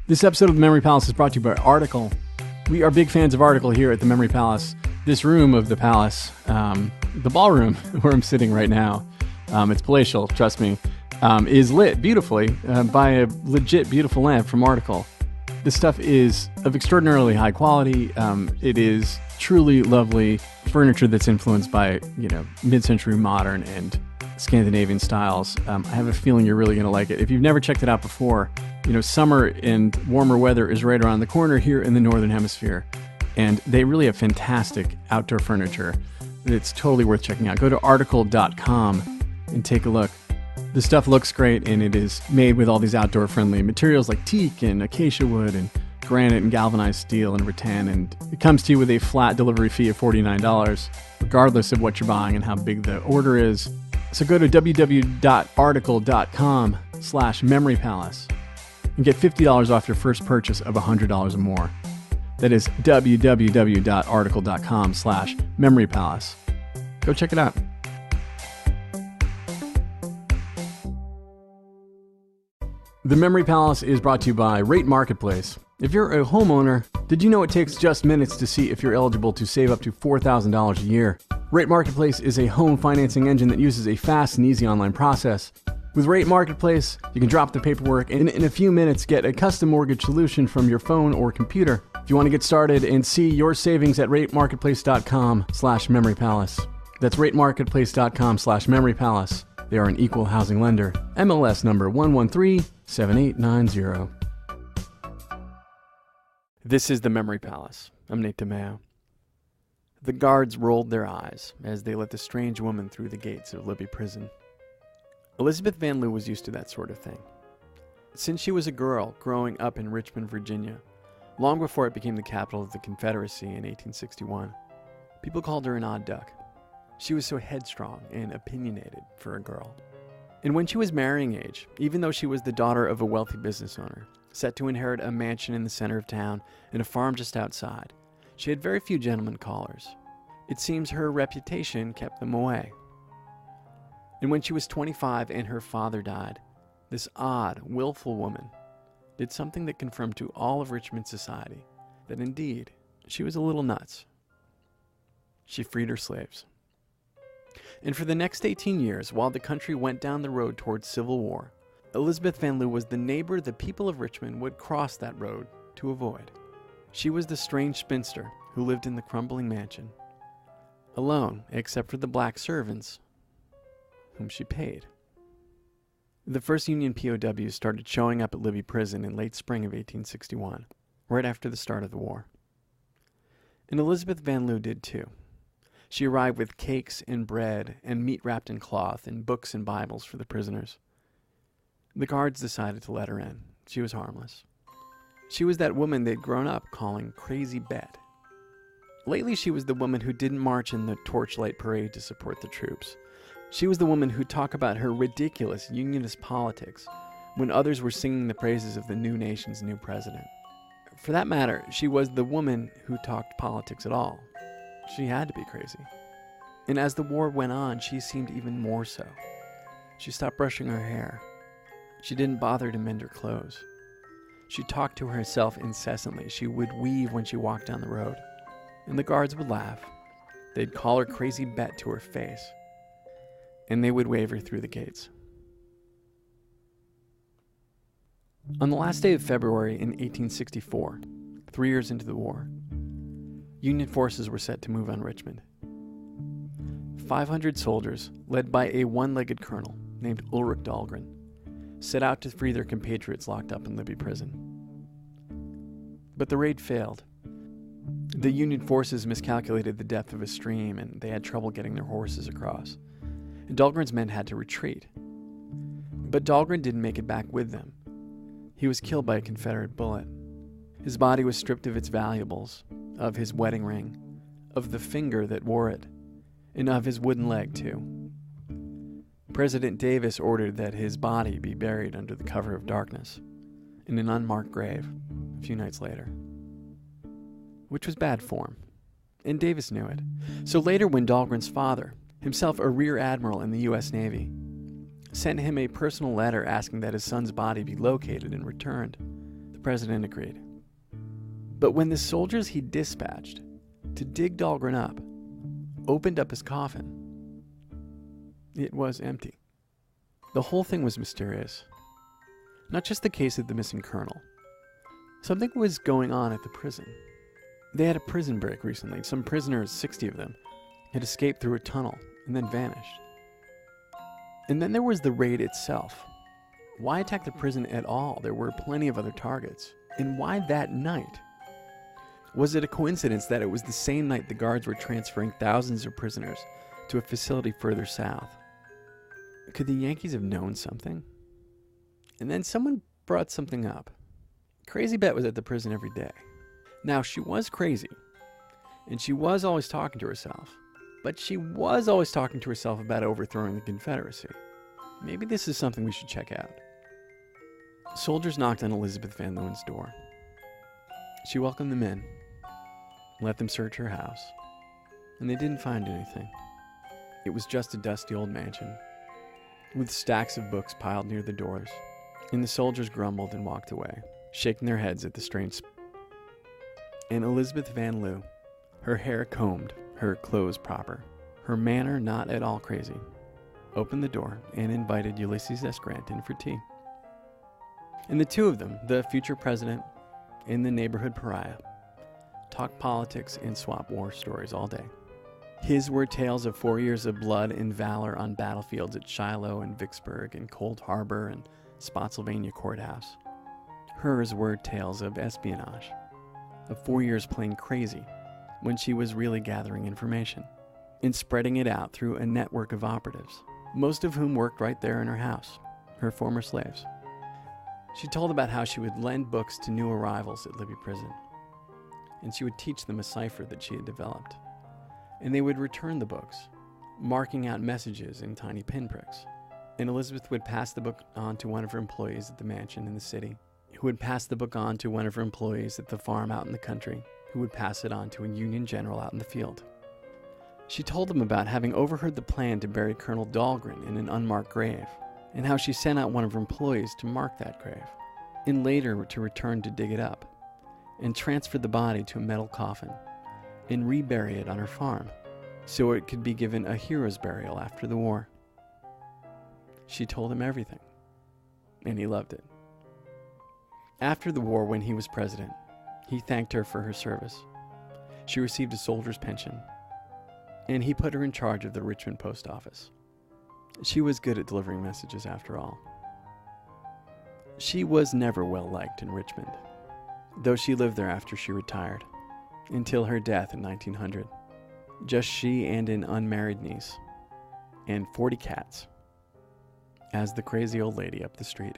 This episode of The Memory Palace is brought to you by Article. We are big fans of Article here at The Memory Palace. This room of the palace, the ballroom where I'm sitting right now, it's palatial, trust me, is lit beautifully by a legit beautiful lamp from Article. This stuff is of extraordinarily high quality. It is truly lovely furniture that's influenced by, mid-century modern and Scandinavian styles. I have a feeling you're really going to like it. If you've never checked it out before, summer and warmer weather is right around the corner here in the Northern Hemisphere. And they really have fantastic outdoor furniture. It's totally worth checking out. Go to article.com and take a look. The stuff looks great, and it is made with all these outdoor-friendly materials like teak and acacia wood and granite and galvanized steel and rattan. And it comes to you with a flat delivery fee of $49, regardless of what you're buying and how big the order is. So go to www.article.com/memorypalace and get $50 off your first purchase of $100 or more. That is www.article.com/memorypalace. Go check it out. The Memory Palace is brought to you by Rate Marketplace. If you're a homeowner, did you know it takes just minutes to see if you're eligible to save up to $4,000 a year? Rate Marketplace is a home financing engine that uses a fast and easy online process. With Rate Marketplace, you can drop the paperwork and in a few minutes get a custom mortgage solution from your phone or computer. If you want to get started and see your savings at ratemarketplace.com/memorypalace. That's ratemarketplace.com/memorypalace. They are an equal housing lender. MLS number 1137890. This is the Memory Palace. I'm Nate DiMeo. The guards rolled their eyes as they let the strange woman through the gates of Libby Prison. Elizabeth Van Lew was used to that sort of thing. Since she was a girl growing up in Richmond, Virginia, long before it became the capital of the Confederacy in 1861, people called her an odd duck. She was so headstrong and opinionated for a girl. And when she was marrying age, even though she was the daughter of a wealthy business owner, set to inherit a mansion in the center of town and a farm just outside, she had very few gentlemen callers. It seems her reputation kept them away. And when she was 25 and her father died, this odd, willful woman did something that confirmed to all of Richmond society that indeed she was a little nuts. She freed her slaves. And for the next 18 years, while the country went down the road towards civil war, Elizabeth Van Lew was the neighbor the people of Richmond would cross that road to avoid. She was the strange spinster who lived in the crumbling mansion, alone except for the black servants whom she paid. The first Union POWs started showing up at Libby Prison in late spring of 1861, right after the start of the war. And Elizabeth Van Lew did too. She arrived with cakes and bread and meat wrapped in cloth and books and Bibles for the prisoners. The guards decided to let her in. She was harmless. She was that woman they'd grown up calling Crazy Bet. Lately, she was the woman who didn't march in the torchlight parade to support the troops. She was the woman who'd talk about her ridiculous unionist politics when others were singing the praises of the new nation's new president. For that matter, she was the woman who talked politics at all. She had to be crazy. And as the war went on, she seemed even more so. She stopped brushing her hair. She didn't bother to mend her clothes. She talked to herself incessantly. She would weave when she walked down the road. And the guards would laugh. They'd call her Crazy Bet to her face. And they would wave her through the gates. On the last day of February in 1864, 3 years into the war, Union forces were set to move on Richmond. 500 soldiers, led by a one-legged colonel named Ulrich Dahlgren, set out to free their compatriots locked up in Libby Prison. But the raid failed. The Union forces miscalculated the depth of a stream, and they had trouble getting their horses across. And Dahlgren's men had to retreat. But Dahlgren didn't make it back with them. He was killed by a Confederate bullet. His body was stripped of its valuables, of his wedding ring, of the finger that wore it, and of his wooden leg, too. President Davis ordered that his body be buried under the cover of darkness in an unmarked grave a few nights later, which was bad form, and Davis knew it. So later, when Dahlgren's father, himself a rear admiral in the U.S. Navy, sent him a personal letter asking that his son's body be located and returned, the president agreed. But when the soldiers he dispatched to dig Dahlgren up opened up his coffin, it was empty. The whole thing was mysterious. Not just the case of the missing colonel. Something was going on at the prison. They had a prison break recently. Some prisoners, 60 of them, had escaped through a tunnel and then vanished. And then there was the raid itself. Why attack the prison at all? There were plenty of other targets. And why that night? Was it a coincidence that it was the same night the guards were transferring thousands of prisoners to a facility further south? Could the Yankees have known something? And then someone brought something up. Crazy Bet was at the prison every day. Now, she was crazy, and she was always talking to herself, but she was always talking to herself about overthrowing the Confederacy. Maybe this is something we should check out. Soldiers knocked on Elizabeth Van Leeuwen's door. She welcomed them in, let them search her house, and they didn't find anything. It was just a dusty old mansion, with stacks of books piled near the doors, and the soldiers grumbled and walked away, shaking their heads at the strange. And Elizabeth Van Leeuwen, her hair combed, her clothes proper, her manner not at all crazy, opened the door and invited Ulysses S. Grant in for tea. And the two of them, the future president and the neighborhood pariah, talked politics and swap war stories all day. His were tales of 4 years of blood and valor on battlefields at Shiloh and Vicksburg and Cold Harbor and Spotsylvania Courthouse. Hers were tales of espionage, of 4 years playing crazy when she was really gathering information and spreading it out through a network of operatives, most of whom worked right there in her house, her former slaves. She told about how she would lend books to new arrivals at Libby Prison, and she would teach them a cipher that she had developed, and they would return the books, marking out messages in tiny pinpricks. And Elizabeth would pass the book on to one of her employees at the mansion in the city, who would pass the book on to one of her employees at the farm out in the country, who would pass it on to a Union general out in the field. She told them about having overheard the plan to bury Colonel Dahlgren in an unmarked grave, and how she sent out one of her employees to mark that grave, and later to return to dig it up, and transfer the body to a metal coffin, and rebury it on her farm, so it could be given a hero's burial after the war. She told him everything, and he loved it. After the war, when he was president, he thanked her for her service. She received a soldier's pension, and he put her in charge of the Richmond post office. She was good at delivering messages after all. She was never well liked in Richmond, though she lived there after she retired, until her death in 1900. Just she and an unmarried niece, and 40 cats, as the crazy old lady up the street.